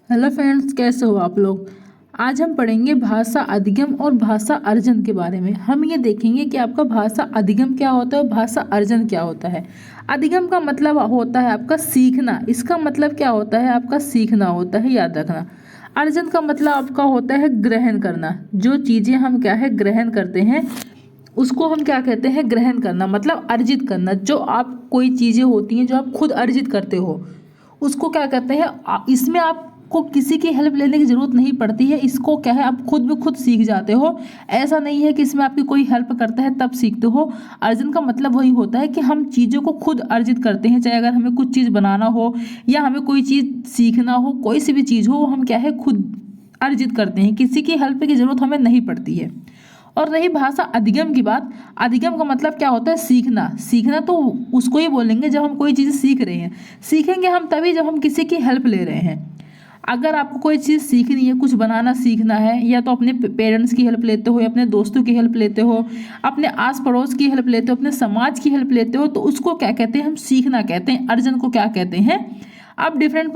Hello friends, कैसे हो आप लोग। आज हम पढ़ेंगे भाषा अधिगम और भाषा अर्जन के बारे में। हम ये देखेंगे कि आपका भाषा अधिगम क्या होता है और भाषा अर्जन क्या होता है। अधिगम का मतलब होता है आपका सीखना। इसका मतलब क्या होता है, आपका सीखना होता है, याद रखना। अर्जन का मतलब आपका होता है ग्रहण करना। जो चीज़ें हम क्या है ग्रहण करते हैं उसको हम क्या कहते हैं, ग्रहण करना, मतलब अर्जित करना। जो आप कोई चीज़ें होती हैं जो आप खुद अर्जित करते हो उसको क्या कहते हैं। इसमें आपको किसी की हेल्प लेने की ज़रूरत नहीं पड़ती है। इसको क्या है, आप खुद ब खुद सीख जाते हो। ऐसा नहीं है कि इसमें आपकी कोई हेल्प करता है तब सीखते हो। अर्जन का मतलब वही होता है कि हम चीज़ों को खुद अर्जित करते हैं। चाहे अगर हमें कुछ चीज़ बनाना हो या हमें कोई चीज़ सीखना हो, कोई सी भी चीज़ हो, वो हम क्या है खुद अर्जित करते हैं। किसी की हेल्प की ज़रूरत हमें नहीं पड़ती है। और रही भाषा अधिगम की बात, अधिगम का मतलब क्या होता है, सीखना। सीखना तो उसको ही बोलेंगे जब हम कोई चीज़ सीख रहे हैं। सीखेंगे हम तभी जब हम किसी की हेल्प ले रहे हैं। अगर आपको कोई चीज़ सीखनी है, कुछ बनाना सीखना है, या तो अपने पेरेंट्स की हेल्प लेते हो, या अपने दोस्तों की हेल्प लेते हो, अपने आस पड़ोस की हेल्प लेते हो, अपने समाज की हेल्प लेते हो, तो उसको क्या कहते हैं, हम सीखना कहते हैं। अर्जन को क्या कहते हैं। अब डिफरेंट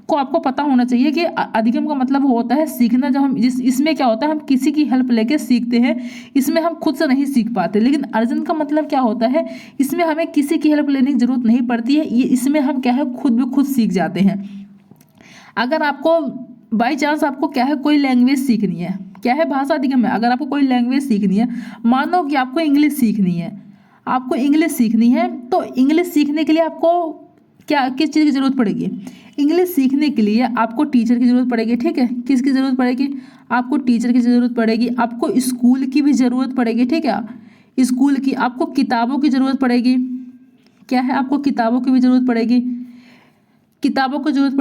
को आपको पता होना चाहिए कि अधिगम का मतलब होता है सीखना। जब हम इसमें क्या होता है, हम किसी की हेल्प लेके सीखते हैं। इसमें हम खुद से नहीं सीख पाते। लेकिन अर्जन का मतलब क्या होता है, इसमें हमें किसी की हेल्प लेने की जरूरत नहीं पड़ती है। ये इसमें हम क्या है खुद ब खुद सीख जाते हैं। अगर आपको बाई चांस आपको क्या है कोई लैंग्वेज सीखनी है, क्या है भाषा अधिगम है। अगर आपको कोई लैंग्वेज सीखनी है, मानो कि आपको इंग्लिश सीखनी है, आपको इंग्लिश सीखनी है, तो इंग्लिश सीखने के लिए आपको क्या किस चीज़ की ज़रूरत पड़ेगी। इंग्लिश सीखने के लिए आपको टीचर की ज़रूरत पड़ेगी। ठीक है, किसकी ज़रूरत पड़ेगी, आपको टीचर की ज़रूरत पड़ेगी। आपको स्कूल की भी ज़रूरत पड़ेगी। ठीक है, स्कूल की, आपको किताबों की ज़रूरत पड़ेगी। क्या है, आपको किताबों की भी ज़रूरत पड़ेगी। किताबों की जरूरत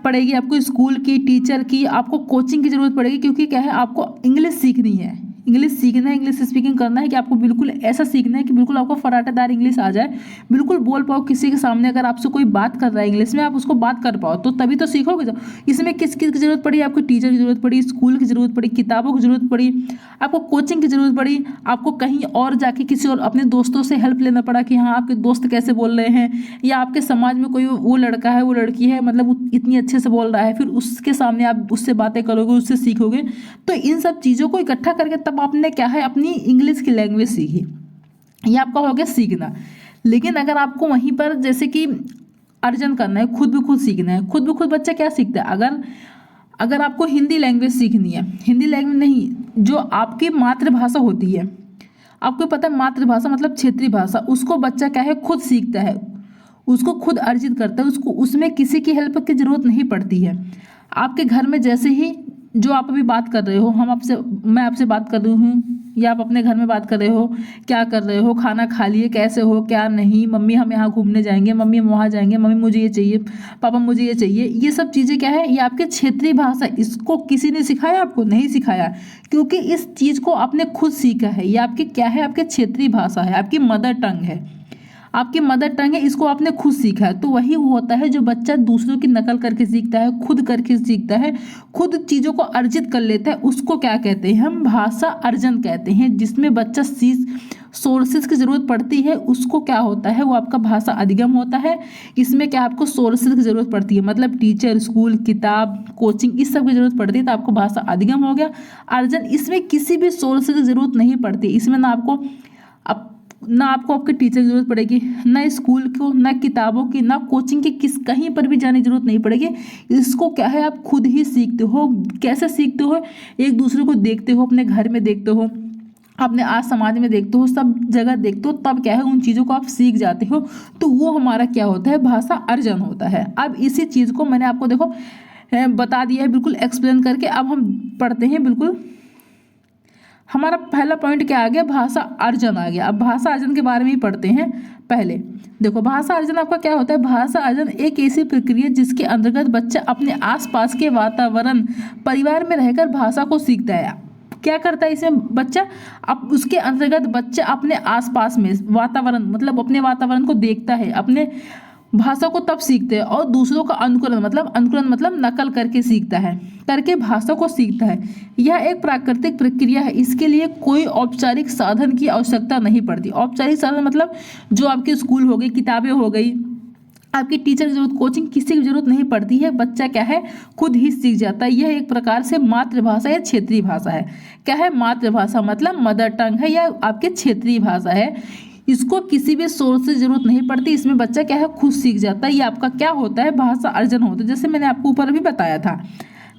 पड़ेगी आपको, स्कूल की, टीचर की, आपको कोचिंग की जरूरत पड़ेगी। क्योंकि क्या है, आपको इंग्लिश सीखनी है, इंग्लिश सीखना है, इंग्लिश स्पीकिंग करना है कि आपको बिल्कुल ऐसा सीखना है कि बिल्कुल आपको फराटेदार इंग्लिश आ जाए, बिल्कुल बोल पाओ किसी के सामने। अगर आपसे कोई बात कर रहा है इंग्लिश में, आप उसको बात कर पाओ, तो तभी तो सीखोगे। जब इसमें किस किस की जरूरत पड़ी, आपको टीचर की जरूरत पड़ी, स्कूल की जरूरत पड़ी, किताबों की जरूरत पड़ी, आपको कोचिंग की जरूरत पड़ी, आपको कहीं और जाके किसी और अपने दोस्तों से हेल्प लेना पड़ा कि हाँ आपके दोस्त कैसे बोल रहे हैं, या आपके समाज में कोई वो लड़का है, वो लड़की है, मतलब वो इतनी अच्छे से बोल रहा है, फिर उसके सामने आप उससे बातें करोगे, उससे सीखोगे। तो इन सब चीज़ों को इकट्ठा करके तब आपने क्या है अपनी इंग्लिश की लैंग्वेज सीखी। ये आपका हो गया सीखना। लेकिन अगर आपको वहीं पर जैसे कि अर्जन करना है, खुद ब खुद सीखना है, खुद ब खुद बच्चा क्या सीखता है। अगर अगर आपको हिंदी लैंग्वेज सीखनी है, हिंदी लैंग्वेज नहीं, जो आपकी मातृभाषा होती है, आपको पता है मातृभाषा मतलब क्षेत्रीय भाषा, उसको बच्चा क्या है खुद सीखता है, उसको खुद अर्जित करता है। उसको उसमें किसी की हेल्प की जरूरत नहीं पड़ती है। आपके घर में जैसे ही जो आप अभी बात कर रहे हो, मैं आपसे बात कर रही हूँ, या आप अपने घर में बात कर रहे हो, क्या कर रहे हो, खाना खा लिए, कैसे हो, क्या नहीं, मम्मी हम यहाँ घूमने जाएंगे, मम्मी हम वहाँ जाएंगे, मम्मी मुझे ये चाहिए, पापा मुझे ये चाहिए, ये सब चीज़ें क्या है, ये आपके क्षेत्रीय भाषा। इसको किसी ने सिखाया, आपको नहीं सिखाया, क्योंकि इस चीज़ को आपने खुद सीखा है। ये आपकी क्या है, आपके क्षेत्रीय भाषा है, आपकी मदर टंग है, आपकी मदर टंग है, इसको आपने खुद सीखा है। तो वही वो होता है जो बच्चा दूसरों की नकल करके सीखता है, खुद करके सीखता है, खुद चीज़ों को अर्जित कर लेता है, उसको क्या कहते हैं, हम भाषा अर्जन कहते हैं। जिसमें बच्चा सोर्सेज की ज़रूरत पड़ती है, उसको क्या होता है, वो आपका भाषा अधिगम होता है। इसमें क्या आपको सोर्सेज की ज़रूरत पड़ती है, मतलब टीचर, स्कूल, किताब, कोचिंग, इस सब की ज़रूरत पड़ती है, तो आपको भाषा अधिगम हो गया। अर्जन, इसमें किसी भी सोर्सेज की ज़रूरत नहीं पड़ती। इसमें ना आपको आपके टीचर की जरूरत पड़ेगी, ना स्कूल को, ना किताबों की, ना कोचिंग की, कहीं पर भी जाने की जरूरत नहीं पड़ेगी। इसको क्या है, आप खुद ही सीखते हो। कैसे सीखते हो, एक दूसरे को देखते हो, अपने घर में देखते हो, अपने आस समाज में देखते हो, सब जगह देखते हो, तब क्या है उन चीज़ों को आप सीख जाते हो। तो वो हमारा क्या होता है, भाषा अर्जन होता है। अब इसी चीज़ को मैंने आपको देखो बता दिया है बिल्कुल एक्सप्लेन करके। अब हम पढ़ते हैं बिल्कुल। हमारा पहला पॉइंट क्या आ गया, भाषा अर्जन आ गया। अब भाषा अर्जन के बारे में ही पढ़ते हैं। पहले देखो, भाषा अर्जन आपका क्या होता है। भाषा अर्जन एक ऐसी प्रक्रिया जिसके अंतर्गत बच्चा अपने आसपास के वातावरण, परिवार में रहकर भाषा को सीखता है। क्या करता है इसमें बच्चा, अब उसके अंतर्गत बच्चा अपने आसपास में वातावरण, मतलब अपने वातावरण को देखता है, अपने भाषा को तब सीखते हैं। और दूसरों का अनुकरण मतलब नकल करके सीखता है, करके भाषा को सीखता है। यह एक प्राकृतिक प्रक्रिया है, इसके लिए कोई औपचारिक साधन की आवश्यकता नहीं पड़ती। औपचारिक साधन मतलब जो आपके स्कूल हो गई, किताबें हो गई, आपकी टीचर की जरूरत, कोचिंग किसी की जरूरत नहीं पड़ती है, बच्चा क्या है खुद ही सीख जाता है। यह एक प्रकार से मातृभाषा या क्षेत्रीय भाषा है। क्या है? मातृभाषा मतलब मदर टंग है या आपके क्षेत्रीय भाषा है। इसको किसी भी सोर्स से जरूरत नहीं पड़ती, इसमें बच्चा क्या है खुद सीख जाता है। ये आपका क्या होता है? भाषा अर्जन होता है, जैसे मैंने आपको ऊपर अभी बताया था।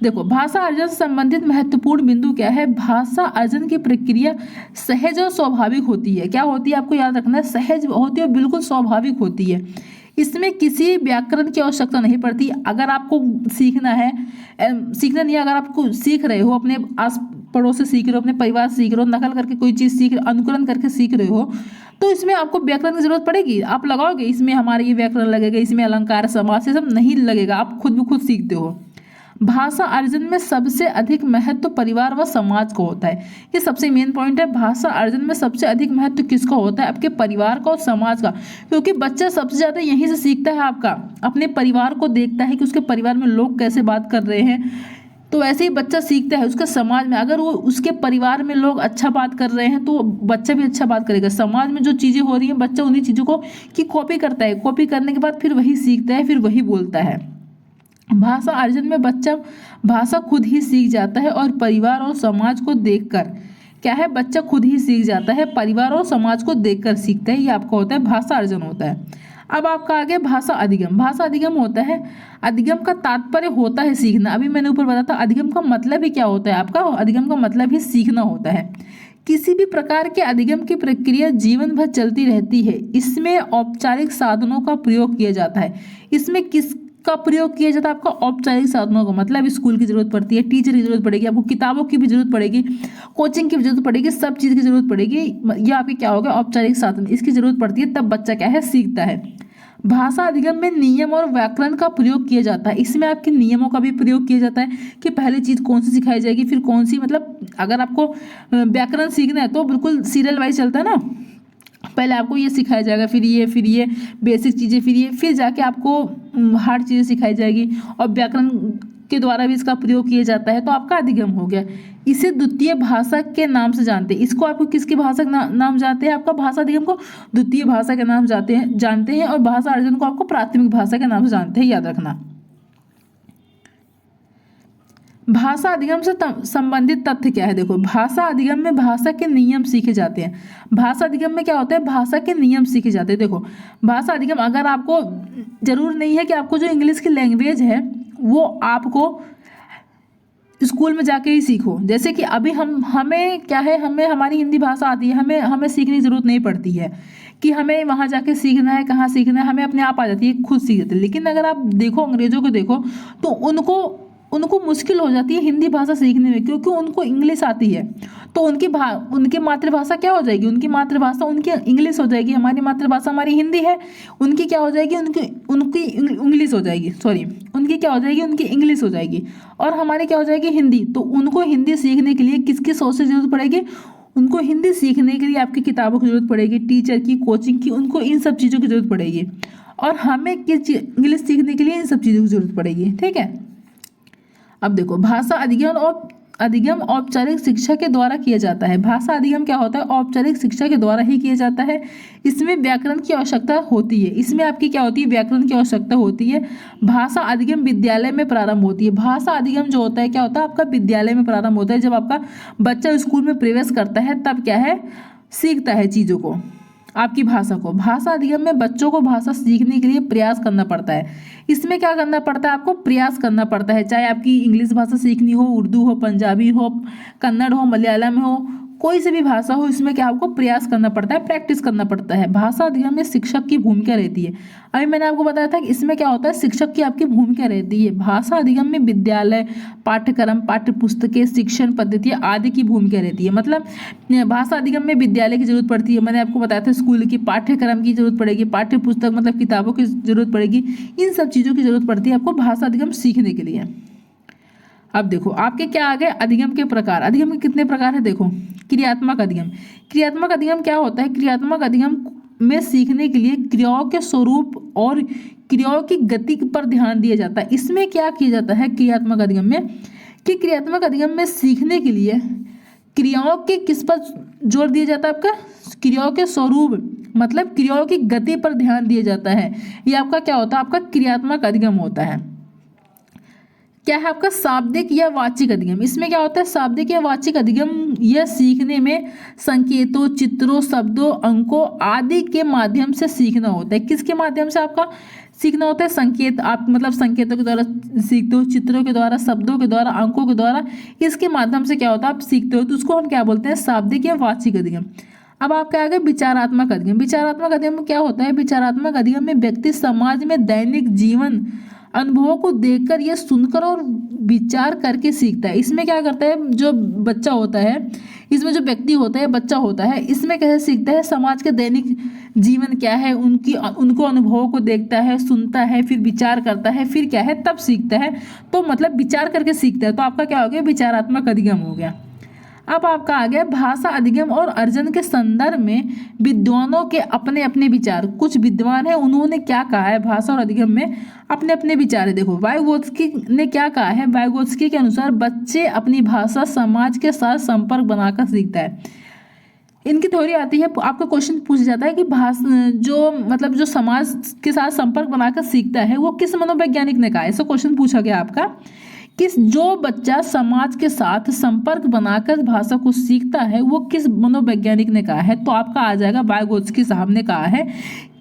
देखो, भाषा अर्जन से संबंधित महत्वपूर्ण बिंदु क्या है? भाषा अर्जन की प्रक्रिया सहज और स्वाभाविक होती है। क्या होती है? आपको याद रखना है, सहज होती है और बिल्कुल स्वाभाविक होती है। इसमें किसी व्याकरण की आवश्यकता नहीं पड़ती। अगर आपको सीखना है, सीखना नहीं है, अगर आपको सीख रहे हो, अपने आस पड़ोस से सीख रहे हो, अपने परिवार से सीख रहे हो, नकल करके कोई चीज़ सीख रहे हो, अनुकरण करके सीख रहे हो, तो इसमें आपको व्याकरण की जरूरत पड़ेगी? आप लगाओगे इसमें हमारे ये व्याकरण लगेगा, इसमें अलंकार समास ये सब नहीं लगेगा, आप खुद ब खुद सीखते हो। भाषा अर्जन में सबसे अधिक महत्व परिवार व समाज को होता है। ये सबसे मेन पॉइंट है। भाषा अर्जन में सबसे अधिक महत्व किसका होता है? आपके परिवार का और समाज का, क्योंकि बच्चा सबसे ज़्यादा यहीं से सीखता है। आपका अपने परिवार को देखता है कि उसके परिवार में लोग कैसे बात कर रहे हैं, तो वैसे ही बच्चा सीखता है उसके समाज में। अगर वो उसके परिवार में लोग अच्छा बात कर रहे हैं तो बच्चा भी अच्छा बात करेगा। समाज में जो चीज़ें हो रही हैं, बच्चा उन्हीं चीज़ों को की कॉपी करता है। कॉपी करने के बाद फिर वही सीखता है, फिर वही बोलता है। भाषा अर्जन में बच्चा भाषा खुद ही सीख जाता है और परिवार और समाज को देखकर, क्या है, बच्चा खुद ही सीख जाता है, परिवार और समाज को देखकर सीखता है। ये आपका होता है भाषा अर्जन होता है। अब आपका आगे भाषा अधिगम। भाषा अधिगम होता है, अधिगम का तात्पर्य होता है सीखना। अभी मैंने ऊपर बताया था अधिगम का मतलब ही क्या होता है आपका? अधिगम का मतलब ही सीखना होता है। किसी भी प्रकार के अधिगम की प्रक्रिया जीवन भर चलती रहती है। इसमें औपचारिक साधनों का प्रयोग किया जाता है। इसमें किस का प्रयोग किया जाता है? आपका औपचारिक साधनों का मतलब स्कूल की जरूरत पड़ती है, टीचर की जरूरत पड़ेगी, आपको किताबों की भी जरूरत पड़ेगी, कोचिंग की भी जरूरत पड़ेगी, सब चीज़ की जरूरत पड़ेगी। ये आपके क्या होगा? औपचारिक साधन, इसकी जरूरत पड़ती है, तब बच्चा क्या है सीखता है। भाषा अधिगम में नियम और व्याकरण का प्रयोग किया जाता है। इसमें आपके नियमों का भी प्रयोग किया जाता है कि पहले चीज़ कौन सी सिखाई जाएगी, फिर कौन सी, मतलब अगर आपको व्याकरण सीखना है तो बिल्कुल सीरियल वाइज चलता है ना, पहले आपको ये सिखाया जाएगा, फिर ये बेसिक चीज़ें, फिर जाके आपको हार्ड चीज़ें सिखाई जाएगी, और व्याकरण के द्वारा भी इसका प्रयोग किया जाता है, तो आपका अधिगम हो गया। इसे द्वितीय भाषा के नाम से जानते हैं। इसको आपको किसकी भाषा का नाम जानते हैं? आपका भाषा अधिगम को द्वितीय भाषा के नाम जानते हैं और भाषा अर्जन को आपको प्राथमिक भाषा के नाम से जानते हैं, याद रखना। भाषा अधिगम से संबंधित तथ्य क्या है? देखो, भाषा अधिगम में भाषा के नियम सीखे जाते हैं। भाषा अधिगम में क्या होता है? भाषा के नियम सीखे जाते हैं। देखो, भाषा अधिगम, अगर आपको जरूर नहीं है कि आपको जो इंग्लिश की लैंग्वेज है वो आपको स्कूल में जाके ही सीखो। जैसे कि अभी हमें क्या है, हमें हमारी हिंदी भाषा आती है, हमें सीखने की जरूरत नहीं पड़ती है कि हमें वहाँ जाके सीखना है, कहाँ सीखना है, हमें अपने आप आ जाती है, खुद सीख जाते हैं। लेकिन अगर आप देखो, अंग्रेजों को देखो, तो उनको मुश्किल हो जाती है हिंदी भाषा सीखने में, क्योंकि उनको इंग्लिश आती है। तो उनकी मातृभाषा क्या हो जाएगी? उनकी मातृभाषा उनकी इंग्लिश हो जाएगी। हमारी मातृभाषा हमारी हिंदी है, उनकी क्या हो जाएगी? उनकी इंग्लिश हो जाएगी, सॉरी, उनकी क्या हो जाएगी? उनकी इंग्लिश हो जाएगी, और हमारी क्या हो जाएगी? हिंदी। तो उनको हिंदी सीखने के लिए किसकी सोच की जरूरत पड़ेगी? उनको हिंदी सीखने के लिए आपकी किताबों की जरूरत पड़ेगी, टीचर की, कोचिंग की, उनको इन सब चीज़ों की जरूरत पड़ेगी। और हमें इंग्लिश सीखने के लिए इन सब चीज़ों की जरूरत पड़ेगी, ठीक है। अब देखो, भाषा अधिगम औपचारिक शिक्षा के द्वारा किया जाता है। भाषा अधिगम क्या होता है? औपचारिक शिक्षा के द्वारा ही किया जाता है। इसमें व्याकरण की आवश्यकता होती है। इसमें आपकी क्या होती है? व्याकरण की आवश्यकता होती है। भाषा अधिगम विद्यालय में प्रारंभ होती है। भाषा अधिगम जो होता है, क्या होता है? आपका विद्यालय में प्रारंभ होता है। जब आपका बच्चा स्कूल में प्रवेश करता है, तब क्या है, सीखता है चीज़ों को, आपकी भाषा को। भाषा अधिगम में बच्चों को भाषा सीखने के लिए प्रयास करना पड़ता है। इसमें क्या करना पड़ता है? आपको प्रयास करना पड़ता है। चाहे आपकी इंग्लिश भाषा सीखनी हो, उर्दू हो, पंजाबी हो, कन्नड़ हो, मलयालम हो, कोई सी भी भाषा हो, इसमें क्या आपको प्रयास करना पड़ता है, प्रैक्टिस करना पड़ता है। भाषा अधिगम में शिक्षक की भूमिका रहती है। अभी मैंने आपको बताया था कि इसमें क्या होता है? शिक्षक की आपकी भूमिका रहती है। भाषा अधिगम में विद्यालय, पाठ्यक्रम, पाठ्य पुस्तकें, शिक्षण पद्धतियाँ आदि की भूमिका रहती है। मतलब भाषा अधिगम में विद्यालय की जरूरत पड़ती है, मैंने आपको बताया था, स्कूल की, पाठ्यक्रम की जरूरत पड़ेगी, पाठ्य पुस्तक मतलब किताबों की जरूरत पड़ेगी, इन सब चीज़ों की जरूरत पड़ती है आपको भाषा अधिगम सीखने के लिए। अब देखो, आपके क्या आ गए? अधिगम के प्रकार। अधिगम के कितने प्रकार है? देखो, क्रियात्मक अधिगम। क्रियात्मक अधिगम क्या होता है? क्रियात्मक अधिगम में सीखने के लिए क्रियाओं के स्वरूप और क्रियाओं की गति पर ध्यान दिया जाता है। इसमें क्या किया जाता है क्रियात्मक अधिगम में, कि क्रियात्मक अधिगम में सीखने के लिए क्रियाओं के किस पर जोर दिया जाता है? आपका क्रियाओं के स्वरूप मतलब क्रियाओं की गति पर ध्यान दिया जाता है। ये आपका क्या होता है, आपका क्रियात्मक अधिगम होता है। क्या है आपका शाब्दिक या वाचिक अधिगम। इसमें क्या होता है, शाब्दिक या वाचिक अधिगम यह सीखने में संकेतों, चित्रों, शब्दों, अंकों आदि के माध्यम से सीखना होता है। किसके माध्यम से आपका सीखना होता है, संकेत, आप मतलब संकेतों के द्वारा सीखते हो, चित्रों के द्वारा, शब्दों के द्वारा, अंकों के द्वारा, इसके माध्यम से क्या होता है आप सीखते हो, तो उसको हम क्या बोलते हैं, शाब्दिक या वाचिक अधिगम। अब आपका आ गया विचारात्मक अधिगम। विचारात्मक अधिगम में क्या होता है, विचारात्मक अधिगम में व्यक्ति समाज में दैनिक जीवन अनुभवों को देखकर या सुनकर और विचार करके सीखता है। इसमें क्या करता है, जो बच्चा होता है, इसमें जो व्यक्ति होता है, बच्चा होता है, इसमें कैसे सीखता है, समाज के दैनिक जीवन क्या है, उनको अनुभवों को देखता है, सुनता है, फिर विचार करता है, फिर क्या है तब सीखता है। तो मतलब विचार करके सीखता है। तो आपका क्या हो गया, विचारात्मक अधिगम हो गया। अब आपका आ गया भाषा अधिगम और अर्जन के संदर्भ में विद्वानों के अपने अपने विचार। कुछ विद्वान हैं, उन्होंने क्या कहा है भाषा और अधिगम में, अपने अपने विचार है। देखो वाइगोत्स्की ने क्या कहा है, वाइगोत्स्की के अनुसार बच्चे अपनी भाषा समाज के साथ संपर्क बनाकर सीखता है। इनकी थ्योरी आती है, आपका क्वेश्चन पूछ जाता है कि जो समाज के साथ संपर्क बनाकर सीखता है वो किस मनोवैज्ञानिक ने कहा है। ऐसा क्वेश्चन पूछा गया आपका, किस जो बच्चा समाज के साथ संपर्क बनाकर भाषा को सीखता है वो किस मनोवैज्ञानिक ने कहा है। तो आपका आ जाएगा वाइगोत्स्की साहब ने कहा है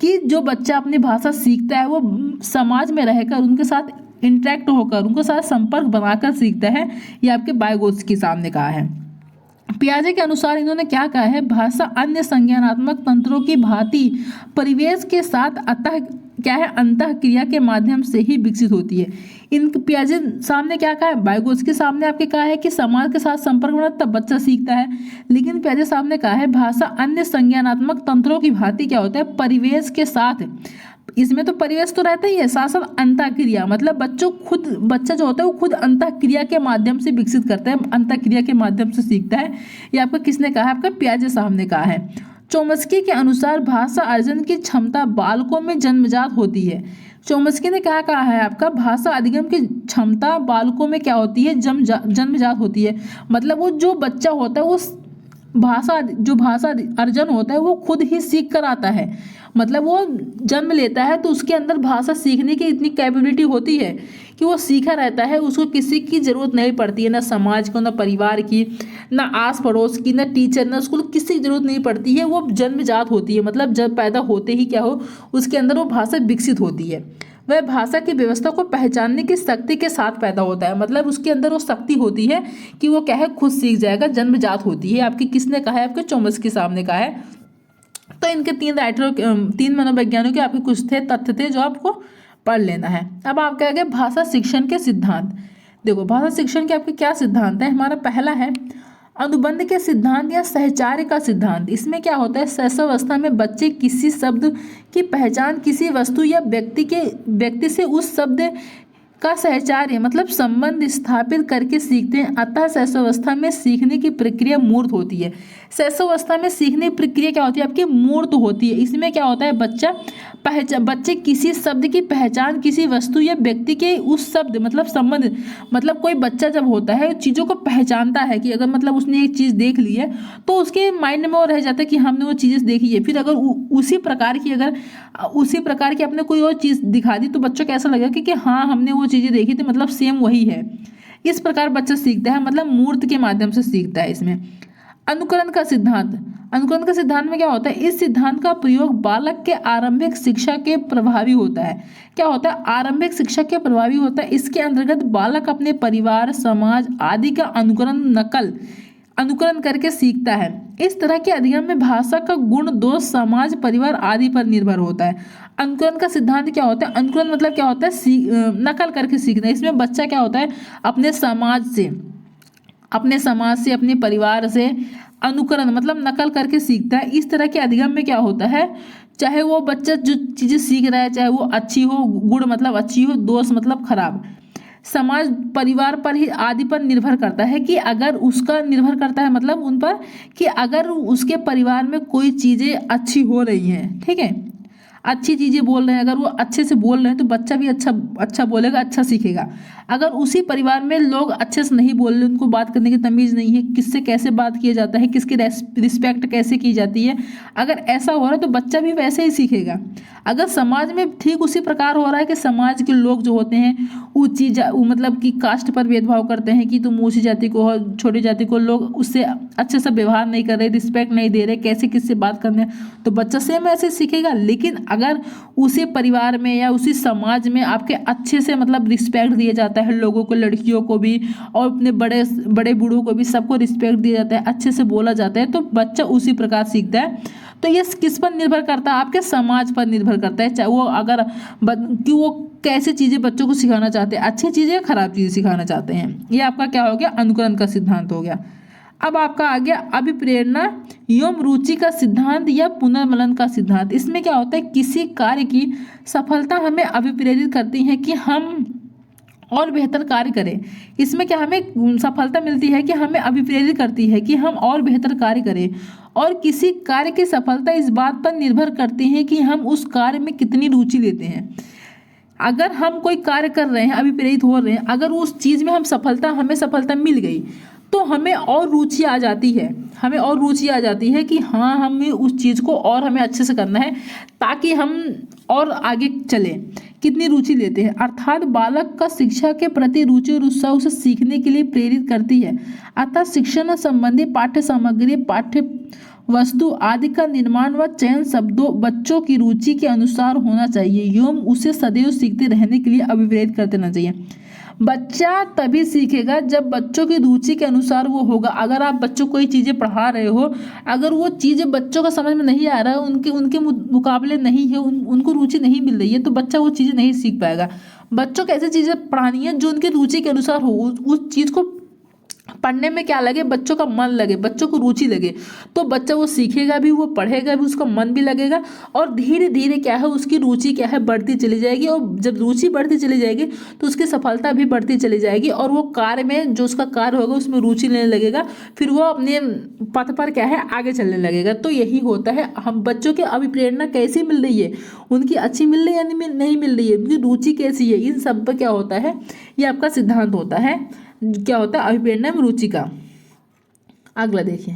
कि जो बच्चा अपनी भाषा सीखता है वो समाज में रहकर उनके साथ इंटरेक्ट होकर उनके साथ संपर्क बनाकर सीखता है। ये आपके वाइगोत्स्की साहब ने कहा है। पियाजे के अनुसार इन्होंने क्या कहा है, भाषा अन्य संज्ञानात्मक तंत्रों की भांति परिवेश के साथ अंतः क्रिया के माध्यम से ही विकसित होती है। इन पियाजे सामने क्या कहा है, वाइगोत्स्की सामने आपके कहा है कि समाज के साथ संपर्क बना तब बच्चा सीखता है, लेकिन पियाजे साहब ने कहा है भाषा अन्य संज्ञानात्मक तंत्रों की भांति क्या होता है, परिवेश के साथ, इसमें तो परिवेश तो रहता ही है, साथ साथ अंतःक्रिया, मतलब बच्चा जो होता है वो खुद अंतःक्रिया के माध्यम से विकसित करता है, अंतःक्रिया के माध्यम से सीखता है। ये आपका किसने कहा है, आपका पियाजे साहब ने कहा है। चोम्स्की के अनुसार भाषा अर्जन की क्षमता बालकों में जन्मजात होती है। चोम्स्की ने क्या कहा है आपका, भाषा अधिगम की क्षमता बालकों में क्या होती है, जन्मजात होती है। मतलब वो जो बच्चा होता है वो भाषा अर्जन होता है वो खुद ही सीख कर आता है। मतलब वो जन्म लेता है तो उसके अंदर भाषा सीखने की इतनी कैपेबिलिटी होती है कि वो सीखा रहता है, उसको किसी की ज़रूरत नहीं पड़ती है, ना समाज को, ना परिवार की, ना आस पड़ोस की, ना टीचर, ना स्कूल, किसी की ज़रूरत नहीं पड़ती है, वो जन्मजात होती है। मतलब जब पैदा होते ही क्या हो उसके अंदर वो भाषा विकसित होती है। वह भाषा की व्यवस्था को पहचानने की शक्ति के साथ पैदा होता है। मतलब उसके अंदर वो शक्ति होती है कि वो क्या है खुद सीख जाएगा, जन्मजात होती है। आपकी किसने कहा है, आपके चोम्स्की साहब ने कहा है। तो इनके तीन मनोवैज्ञानिकों के आपके कुछ थे तथ्य थे जो आपको पढ़ लेना है। अब आपके आगे भाषा शिक्षण के सिद्धांत। देखो भाषा शिक्षण के आपके क्या सिद्धांत है, हमारा पहला है अनुबंध के सिद्धांत या सहचार्य का सिद्धांत। इसमें क्या होता है, शैशवावस्था में बच्चे किसी शब्द की पहचान किसी वस्तु या व्यक्ति से उस शब्द का सहचार्य मतलब संबंध स्थापित करके सीखते हैं। अतः शैशवावस्था में सीखने की प्रक्रिया मूर्त होती है। शैशवावस्था में सीखने की प्रक्रिया क्या होती है, आपकी मूर्त होती है। इसमें क्या होता है, बच्चे किसी शब्द की पहचान किसी वस्तु या व्यक्ति के उस शब्द मतलब संबंध, मतलब कोई बच्चा जब होता है चीज़ों को पहचानता है कि अगर मतलब उसने एक चीज़ देख ली है तो उसके माइंड में वो रह जाता है कि हमने वो चीज़ें देखी है। फिर अगर उसी प्रकार की आपने कोई और चीज़ दिखा दी तो बच्चों को ऐसा लगेगा कि हाँ हमने वो चीज़ें देखी थी, मतलब सेम वही है। इस प्रकार बच्चा सीखता है, मतलब मूर्त के माध्यम से सीखता है। इसमें अनुकरण का सिद्धांत में क्या होता है, इस सिद्धांत का प्रयोग बालक के आरंभिक शिक्षा के प्रभावी होता है। क्या होता है, आरंभिक शिक्षा के प्रभावी होता है। इसके अंतर्गत बालक अपने परिवार, समाज आदि का अनुकरण करके सीखता है। इस तरह के अधिगम में भाषा का गुण दोष समाज, परिवार आदि पर निर्भर होता है। अनुकरण का सिद्धांत क्या होता है, अनुकरण मतलब क्या होता है, नकल करके सीखना। इसमें बच्चा क्या होता है, अपने समाज से, अपने परिवार से अनुकरण मतलब नकल करके सीखता है। इस तरह के अधिगम में क्या होता है, चाहे वो बच्चा जो चीज़ें सीख रहा है चाहे वो अच्छी हो, गुण मतलब अच्छी हो, दोष मतलब खराब, समाज परिवार पर ही आदि पर निर्भर करता है कि अगर उसका निर्भर करता है मतलब उन पर कि अगर उसके परिवार में कोई चीज़ें अच्छी हो रही हैं, ठीक है, अच्छी चीज़ें बोल रहे हैं, अगर वो अच्छे से बोल रहे हैं तो बच्चा भी अच्छा अच्छा बोलेगा, अच्छा सीखेगा। अगर उसी परिवार में लोग अच्छे से नहीं बोल रहे, उनको बात करने की तमीज़ नहीं है, किससे कैसे बात किया जाता है, किसकी रिस्पेक्ट कैसे की जाती है, अगर ऐसा हो रहा है तो बच्चा भी वैसे ही सीखेगा। अगर समाज में ठीक उसी प्रकार हो रहा है कि समाज के लोग जो होते हैं ऊंची मतलब कि कास्ट पर भेदभाव करते हैं कि तुम ऊंची जाति को हो, छोटी जाति को, लोग उससे अच्छे से व्यवहार नहीं कर रहे, रिस्पेक्ट नहीं दे रहे, कैसे किससे बात करने, तो बच्चा सेम ऐसे सीखेगा। लेकिन अगर उसी परिवार में या उसी समाज में आपके अच्छे से मतलब रिस्पेक्ट दिया जाता है लोगों को, लड़कियों को भी और अपने बड़े बड़े बूढ़ों को भी, सबको रिस्पेक्ट दिया जाता है, अच्छे से बोला जाता है, तो बच्चा उसी प्रकार सीखता है। तो ये किस पर निर्भर करता है? आपके समाज पर निर्भर करता है, चाहे वो अगर कि वो कैसे चीज़ें बच्चों को सिखाना चाहते हैं, अच्छी चीज़ें या खराब चीज़ें सिखाना चाहते हैं। ये आपका क्या हो गया? अनुकरण का सिद्धांत हो गया। अब आपका आ गया अभिप्रेरणा एवं रुचि का सिद्धांत या पुनर्मनन का सिद्धांत। इसमें क्या होता है? किसी कार्य की सफलता हमें अभिप्रेरित करती है कि हम और बेहतर कार्य करें। इसमें क्या हमें सफलता मिलती है कि हमें अभिप्रेरित करती है कि हम और बेहतर कार्य करें। और किसी कार्य की सफलता इस बात पर निर्भर करती है कि हम उस कार्य में कितनी रुचि लेते हैं। अगर हम कोई कार्य कर रहे हैं, अभिप्रेरित हो रहे हैं, अगर उस चीज़ में हमें सफलता मिल गई तो हमें और रुचि आ जाती है, हमें और रुचि आ जाती है कि हाँ हमें उस चीज़ को और हमें अच्छे से करना है ताकि हम और आगे चलें। कितनी रुचि लेते हैं, अर्थात बालक का शिक्षा के प्रति रुचि और उत्साह उसे सीखने के लिए प्रेरित करती है। अतः शिक्षण संबंधी पाठ्य सामग्री, पाठ्य वस्तु आदि का निर्माण व चयन शब्दों बच्चों की रुचि के अनुसार होना चाहिए एवं उसे सदैव सीखते रहने के लिए अभिप्रेरित करते रहना चाहिए। बच्चा तभी सीखेगा जब बच्चों की रुचि के अनुसार वो होगा। अगर आप बच्चों को कोई चीज़ें पढ़ा रहे हो, अगर वो चीज़ें बच्चों का समझ में नहीं आ रहा है, उनके उनके मुकाबले नहीं है, उनको रुचि नहीं मिल रही है, तो बच्चा वो चीज़ें नहीं सीख पाएगा। बच्चों को ऐसी चीज़ें पढ़ानी है जो उनकी रुचि के अनुसार हो, उस चीज़ को पढ़ने में क्या लगे, बच्चों का मन लगे, बच्चों को रुचि लगे, तो बच्चा वो सीखेगा भी, वो पढ़ेगा भी, उसका मन भी लगेगा और धीरे धीरे क्या है उसकी रुचि क्या है बढ़ती चली जाएगी। और जब रुचि बढ़ती चली जाएगी तो उसकी सफलता भी बढ़ती चली जाएगी और वो कार्य में जो उसका कार्य होगा उसमें रुचि लेने लगेगा, फिर वो अपने पथ पर क्या है आगे चलने लगेगा। तो यही होता है। हम बच्चों की अभिप्रेरणा कैसी मिल रही है, उनकी अच्छी मिल रही है या नहीं मिल रही है, उनकी रुचि कैसी है, इन सब पर क्या होता है, ये आपका सिद्धांत होता है। क्या होता है? अभिप्रेरणा में रुचि का। अगला देखिए,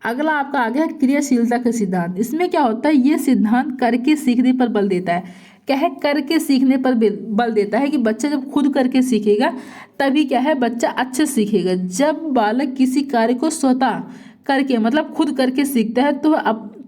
अगला आपका आ गया क्रियाशीलता का सिद्धांत। इसमें क्या होता है? ये सिद्धांत करके सीखने पर बल देता है। क्या है? करके सीखने पर बल देता है कि बच्चा जब खुद करके सीखेगा तभी क्या है बच्चा अच्छे से सीखेगा। जब बालक किसी कार्य को स्वतः करके मतलब खुद करके सीखता है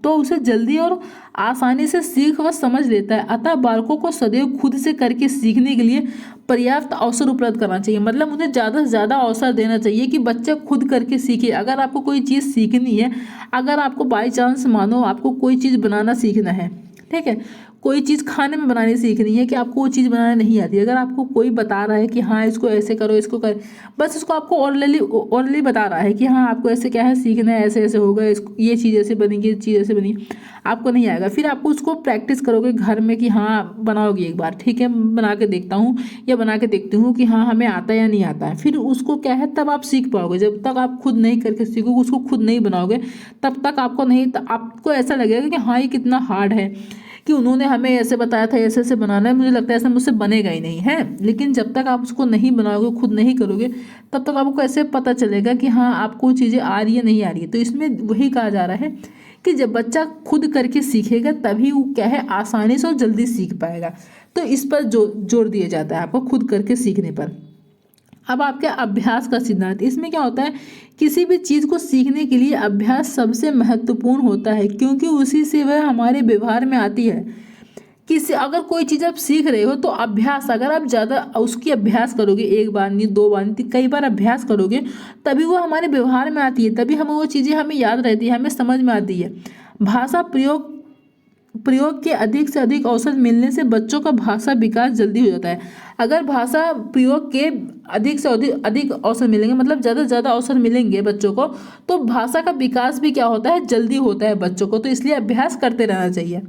तो उसे जल्दी और आसानी से सीख व समझ लेता है। अतः बालकों को सदैव खुद से करके सीखने के लिए पर्याप्त अवसर उपलब्ध करना चाहिए। मतलब उन्हें ज़्यादा से ज़्यादा अवसर देना चाहिए कि बच्चा खुद करके सीखे। अगर आपको कोई चीज़ सीखनी है, अगर आपको बाई चांस मानो आपको कोई चीज़ बनाना सीखना है, ठीक है, कोई चीज़ खाने में बनानी सीखनी है कि आपको वो चीज़ बनाना नहीं आती, अगर आपको कोई बता रहा है कि हाँ इसको ऐसे करो, इसको कर, बस इसको आपको ओरली बता रहा है कि हाँ आपको ऐसे क्या है सीखना है, ऐसे ऐसे होगा, इसको ये चीज़ ऐसे बनेगी, ये चीज़ ऐसे बनेगी, आपको नहीं आएगा। फिर आपको उसको प्रैक्टिस करोगे घर में कि हाँ बनाओगे एक बार, ठीक है बना के देखता हूँ या बना के देखती हूँ कि हाँ हमें आता है या नहीं आता है, फिर उसको क्या है तब आप सीख पाओगे। जब तक आप खुद नहीं करके सीखोगे, उसको खुद नहीं बनाओगे, तब तक आपको ऐसा लगेगा कि हाँ ये कितना हार्ड है, कि उन्होंने हमें ऐसे बताया था ऐसे ऐसे बनाना है, मुझे लगता है ऐसा मुझसे बनेगा ही नहीं है। लेकिन जब तक आप उसको नहीं बनाओगे, खुद नहीं करोगे, तब तक आपको ऐसे पता चलेगा कि हाँ आपको चीज़ें आ रही है नहीं आ रही है। तो इसमें वही कहा जा रहा है कि जब बच्चा खुद करके सीखेगा तभी वो क्या है आसानी से और जल्दी सीख पाएगा। तो इस पर जोर दिया जाता है आपको खुद करके सीखने पर। अब आपके अभ्यास का सिद्धांत। इसमें क्या होता है? किसी भी चीज़ को सीखने के लिए अभ्यास सबसे महत्वपूर्ण होता है, क्योंकि उसी से वह हमारे व्यवहार में आती है। अगर कोई चीज़ आप सीख रहे हो तो अभ्यास, अगर आप ज़्यादा उसकी अभ्यास करोगे, एक बार नहीं दो बार नहीं कई बार अभ्यास करोगे, तभी वो हमारे व्यवहार में आती है, तभी हमें वो चीज़ें हमें याद रहती है, हमें समझ में आती है। भाषा प्रयोग के अधिक से अधिक अवसर मिलने से बच्चों का भाषा विकास जल्दी हो जाता है। अगर भाषा प्रयोग के अधिक से अधिक अवसर मिलेंगे, मतलब ज़्यादा से ज़्यादा अवसर मिलेंगे बच्चों को, तो भाषा का विकास भी क्या होता है जल्दी होता है बच्चों को। तो इसलिए अभ्यास करते रहना चाहिए।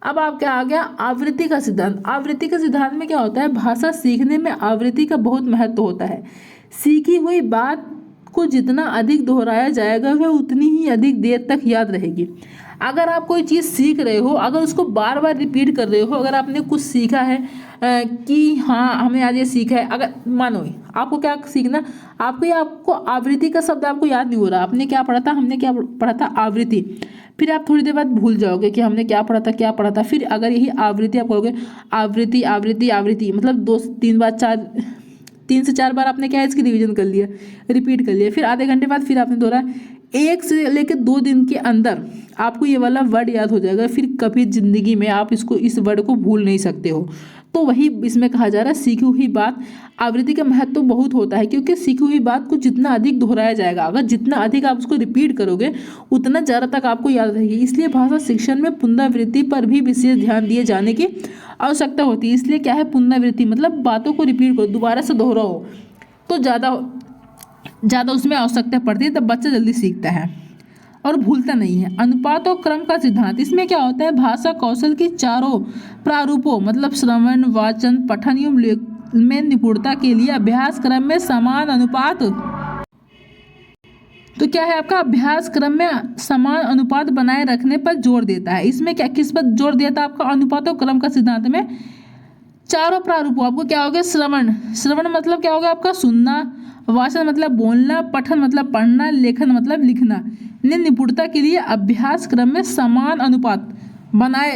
अब आप क्या आ गया आवृत्ति का सिद्धांत। आवृत्ति के सिद्धांत में क्या होता है? भाषा सीखने में आवृत्ति का बहुत महत्व होता है। सीखी हुई बात को जितना अधिक दोहराया जाएगा वह उतनी ही अधिक देर तक याद रहेगी। अगर आप कोई चीज़ सीख रहे हो, अगर उसको बार बार रिपीट कर रहे हो, अगर आपने कुछ सीखा है कि हाँ हमने आज ये सीखा है, अगर मानो आपको क्या सीखना, आपको आवृत्ति का शब्द आपको याद नहीं हो रहा, आपने क्या पढ़ा था, हमने क्या पढ़ा था, आवृत्ति। फिर आप थोड़ी देर बाद भूल जाओगे कि हमने क्या पढ़ा था। फिर अगर यही आवृत्ति आप कहोगे, आवृत्ति आवृत्ति आवृत्ति, मतलब 3 से 4 बार आपने क्या इसकी रिवीजन कर लिया, रिपीट कर लिया। फिर आधे घंटे बाद फिर आपने दोहरा, 1 से लेकर 2 दिन के अंदर आपको ये वाला वर्ड याद हो जाएगा। फिर कभी ज़िंदगी में आप इस वर्ड को भूल नहीं सकते हो। तो वही इसमें कहा जा रहा है, सीखी हुई बात। आवृत्ति का महत्व तो बहुत होता है, क्योंकि सीखी हुई बात को जितना अधिक दोहराया जाएगा, अगर जितना अधिक आप उसको रिपीट करोगे उतना ज़्यादा तक आपको याद रहेगी। इसलिए भाषा शिक्षण में पुनरावृत्ति पर भी विशेष ध्यान दिए जाने की आवश्यकता होती है। इसलिए क्या है पुनरावृत्ति, मतलब बातों को रिपीट करो, दोबारा से दोहराओ, तो ज़्यादा उसमें आवश्यकता पड़ती है, तब बच्चा जल्दी सीखता है और भूलता नहीं है। अनुपात और क्रम का सिद्धांत, इसमें क्या होता है, भाषा कौशल की चारों प्रारूपों मतलब श्रवण, वाचन, पठन एवं में निपुणता के लिए अभ्यास क्रम में समान अनुपात, तो क्या है आपका अभ्यास क्रम में समान अनुपात बनाए रखने पर जोर देता है। इसमें क्या किस पर जोर देता है आपका, अनुपात और क्रम का सिद्धांत में चारों प्रारूपों, आपको क्या हो गया, श्रवण मतलब क्या होगा आपका सुनना, वाचन मतलब बोलना, पठन मतलब पढ़ना, लेखन मतलब लिखना, निपुणता के लिए अभ्यास क्रम में समान अनुपात बनाए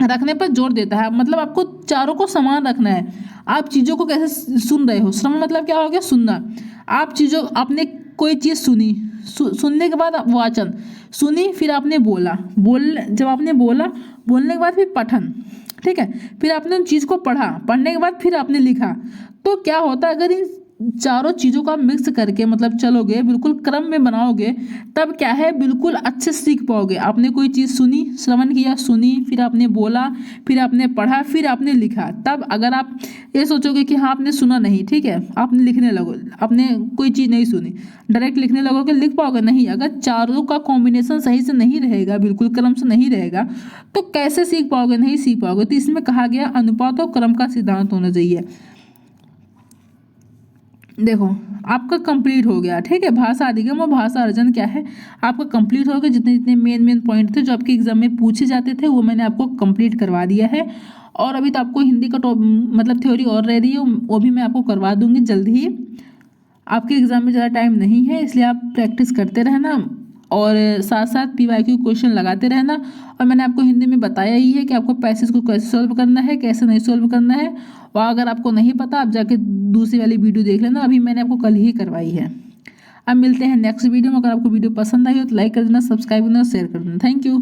रखने पर जोर देता है। मतलब आपको चारों को समान रखना है। आप चीज़ों को कैसे सुन रहे हो, श्रवण मतलब क्या हो गया, सुनना। आपने कोई चीज़ सुनी, सुनने के बाद वाचन सुनी, फिर आपने जब आपने बोलने के बाद फिर पठन, ठीक है, फिर आपने उन चीज़ को पढ़ा, पढ़ने के बाद फिर आपने लिखा। तो क्या होता है, अगर इन चारों चीज़ों का मिक्स करके मतलब चलोगे, बिल्कुल क्रम में बनाओगे, तब क्या है बिल्कुल अच्छे से सीख पाओगे। आपने कोई चीज़ सुनी, श्रवण किया, सुनी, फिर आपने बोला, फिर आपने पढ़ा, फिर आपने लिखा। तब अगर आप ये सोचोगे कि हाँ आपने सुना नहीं, ठीक है, आपने लिखने लगो, आपने कोई चीज़ नहीं सुनी, डायरेक्ट लिखने लगोगे, लिख पाओगे नहीं। अगर चारों का कॉम्बिनेशन सही से नहीं रहेगा, बिल्कुल क्रम से नहीं रहेगा, तो कैसे सीख पाओगे, नहीं सीख पाओगे। तो इसमें कहा गया अनुपात और क्रम का सिद्धांत होना चाहिए। देखो आपका कंप्लीट हो गया, ठीक है, भाषा अधिगम और भाषा अर्जन क्या है आपका कंप्लीट हो गया। जितने जितने मेन पॉइंट थे जो आपके एग्जाम में पूछे जाते थे वो मैंने आपको कंप्लीट करवा दिया है। और अभी तो आपको हिंदी का मतलब थ्योरी और रह रही है, वो भी मैं आपको करवा दूंगी जल्द ही। आपके एग्जाम में ज़्यादा टाइम नहीं है, इसलिए आप प्रैक्टिस करते रहना और साथ साथ PYQ क्वेश्चन लगाते रहना। और मैंने आपको हिंदी में बताया ही है कि आपको पैसेज को कैसे सॉल्व करना है, कैसे नहीं सॉल्व करना है। और अगर आपको नहीं पता आप जाके दूसरी वाली वीडियो देख लेना, अभी मैंने आपको कल ही करवाई है। अब मिलते हैं नेक्स्ट वीडियो में। अगर आपको वीडियो पसंद आई हो तो लाइक कर देना, सब्सक्राइब करना, शेयर कर देना। Thank you.